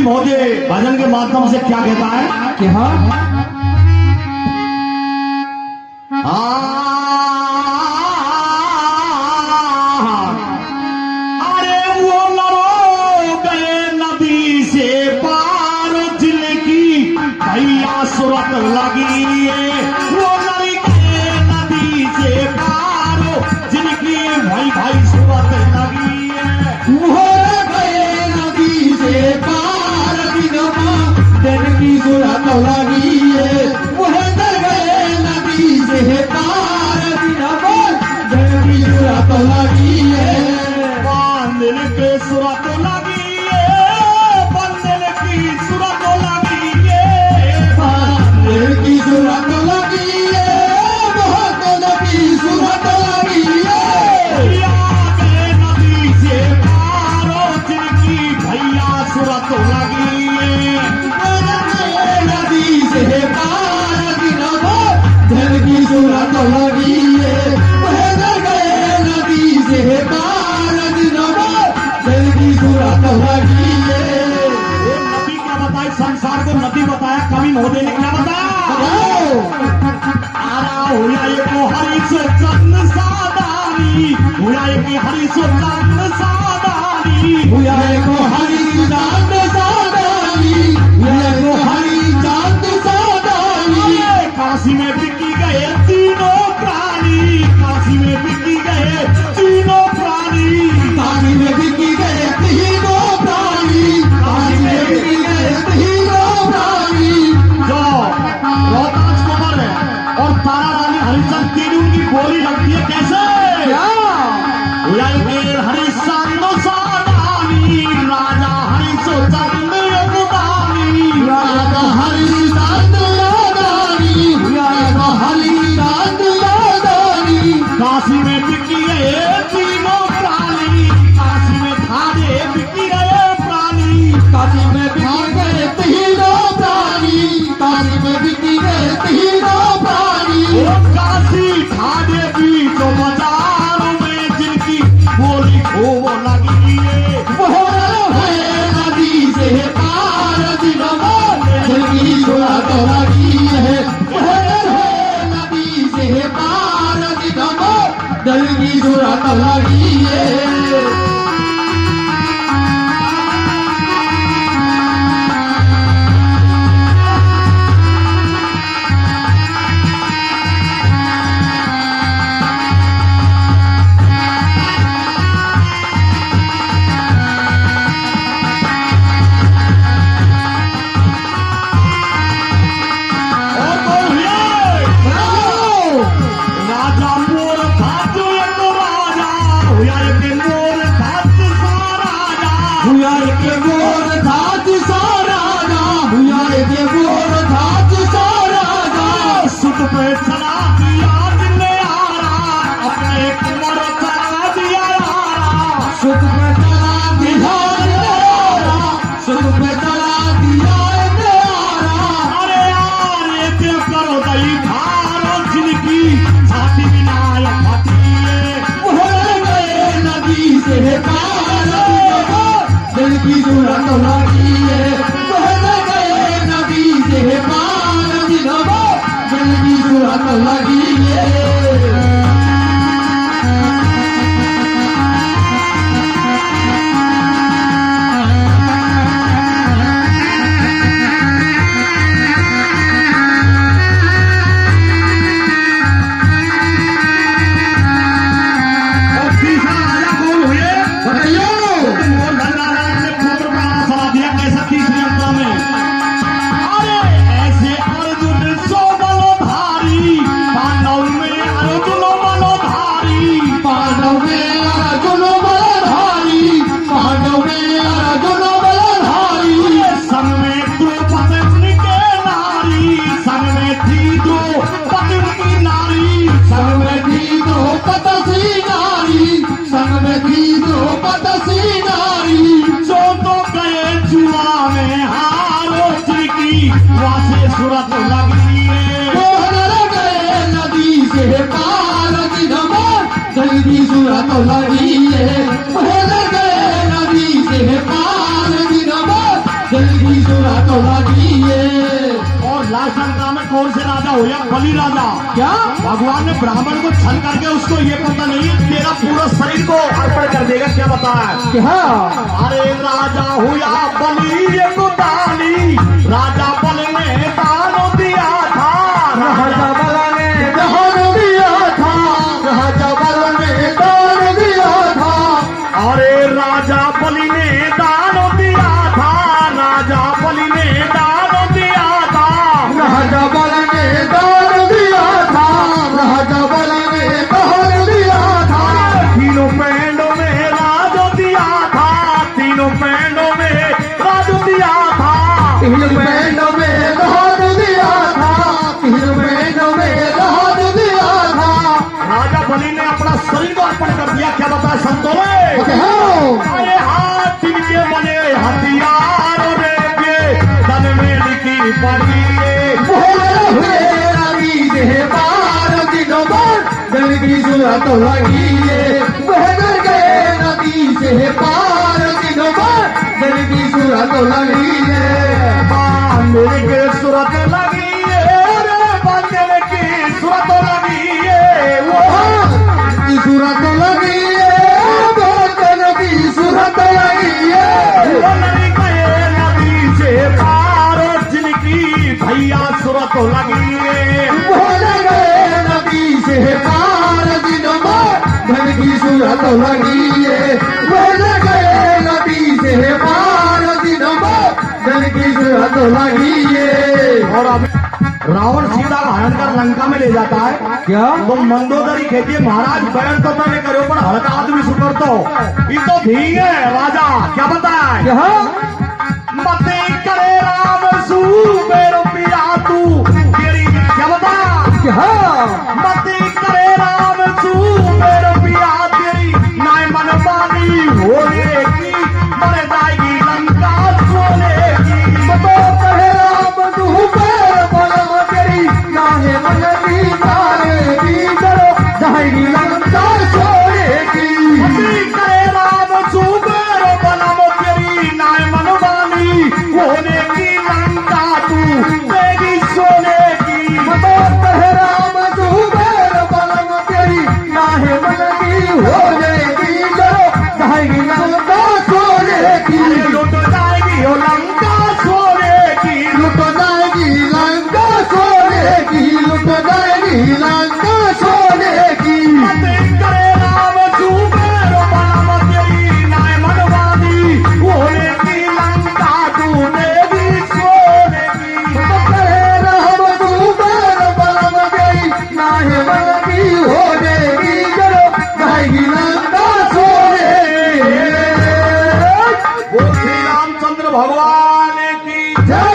महोदय भजन के माध्यम से क्या कहता है कि हाँ अरे वो लड़ो गए नदी से पार जिनकी भैया सूरत लगी है। वो लड़ी गए नदी से पार जिनकी भाई भाई सूरत लगी है। वो गए नदी से पार जिनकी सूरत लगी है। वो गए नदी से पार जिनकी सूरत लगी है। बांधल के सूरत लगी है। बंदल की सूरत लगी है। बांधल की सूरत लगी है। बंदल की सूरत लगी है। भैया गए नदी से पार जिनकी भैया सूरत लगी है। नदी से पार जिनकी सूरत लगी है। नदी से पार जिनकी सूरत लगी है। ये नदी क्या बताए संसार को नदी बताया कवि महोदय ने क्या बताया आरा हुआ एक हरी सो चंद सादानी हुआ एक हरी सो चंद सादानी हुआ एक हरी चांद सादानी। हुआ एक हरी चांद सादानी। काशी में बिकी गए तीनों प्राणी। काशी में बिकी गए तीनों प्राणी। काशी में बिकी गए तीनों प्राणी। काशी में बिकी गए तीनों प्राणी। जो रोहतास कुंवर है और तारा रानी हरिचंद तीनों की बोली लगती है कैसे हरिचंद सादानी राजा हरिचंद योगदानी। राजा हरिचंद यादानी। राजा हरिचंद यादानी। काशी में बिकी गए तीनों प्राणी। काशी में खाने बिकी गए प्राणी। काशी में बिकी गए तीनों प्राणी। काशी में बिकी गए तीनों प्राणी। वो काशी खाने भी जो बाजार में जिनकी बोली खूब लगी है। वो है नदी से पार जिनकी सूरत लगी है। वो है नदी से पार जिनकी सूरत लगी है। और बोलिए राजा मोर था जो एक राजा हुआ एक मोर था सा राजा। हुआ एक मोर धात सा राजा। हुआ एक मोर धात सा राजा। सुत पे चला दिया जिन्ने आरा अपने कुंवर चला दिया यारा। सुख पे चला दिया यारा। सुख पे चला दिया यारा। अरे यार ये देव करो दई भारो जिनकी छाती बिना लपटी है। वो गए नदी से पार जिनकी सूरत लगी है। वो गए नदी से पार जिनकी सूरत लगी है। और तीसरा राजा कौन हुए बताइयो। मोर धनराज ने पुत्र का नाम सला दिया कैसा तीसरी अंक में। अरे ऐसे अर्जुन सो बलोधारी पांडव में अर्जुन बलोधारी। पांडव में अर्जुन बलधारी। पांडव में अर्जुन बलधारी। संग में द्रौपदी के नारी। संग में थी द्रौपदी की नारी। संग में थी द्रौपदी नारी। संग में थी द्रौपदी नारी। जो तो गए जुआ में हारो जिनकी वासे सूरत लगी है। वो गए नदी से पार जिनकी सूरत लगी है। वो गए नदी से पार जिनकी सूरत लगी है। और लास्ट लंका में कौन से राजा हो या बलि राजा। क्या भगवान ने ब्राह्मण को छल करके उसको ये पता नहीं तेरा पूरा शरीर को अर्पण कर देगा, क्या बताया। क्या अरे राजा हुआ बलि एक दानी, राजा बलि ने दान दिया था, राजा बल ने दान दिया था, राजा बल ने दान दिया था, अरे राजा बलि ने दान दिया था, राजा बलि ने दान दिया था, राजा बल ने दान दिया था, राजा बल ने दान दिया था। तीनों पैंडों में राज दिया था, तीनों पैंडों में राज दिया था, तीन बैंडों में दान दिया था, तीन बैंडों में दान दिया था। राजा बलि ने अपना शरीर को अर्पण कर दिया, क्या बताया संतों ने। अरे हाथ इनके बने हथियार रे के तन में लिखी पड़ी हुए रवि देह पार दिनों पर दिल की सूरत लगी है। बहन गए नदी से पार दिनों पर दिल की सूरत लगी है। बांधने के सूरत लगी है रे, बांधने की सूरत लगी है वो की सूरत लगी है, बहन की सूरत लगी है। वो नहीं गए नदी से पार, जिनकी भैया सूरत लगी है। बहन गए नदी से पार दिनों पर धन की सूरत लगी है। बहन गए नदी से पार दिनों पर धन की सूरत लगी है। और अब रावण सीता का हरण कर लंका में ले जाता है। क्या तो मंदोदरी खेती है, महाराज बैन तो मैंने करो पर हल्का आदमी सुकर तो ये तो ठीक है राजा, क्या बताए। क्या मते करे राम सू मेरो पिया तू तेरी, क्या बता। क्या मते करे राम सू मेरो पिया तेरी, नाय मन मानी होने की मर जाएगी लंका सोने की। तो कहे राम तू पैर बलम तेरी, नाहे मन की तारे की करो जाएगी लंका छोड़ेगी। मते करे राम सू मेरो बलम तेरी, नाय मन मानी होने की लंका तू तेरी सोने की। तो कहे राम तू पैर बलम तेरी, नाहे मन की हो जाएगी करो जाएगी लंका छोड़ेगी। अरे लुट जाएगी ओ लंका सोने की। लुट जाएगी लंका छोड़ेगी, लुट जाएगी लंका छोड़ेगी। मते करे राम सू मेरो बलम तेरी, नाय मन मानी होने की लंका तू तेरी सोने की। तो कहे राम तू पैर बलम तेरी, नाहे मन की हो जाएगी करो जाएगी लंका छोड़ेगी। वो श्री रामचंद्र भगवान की जय।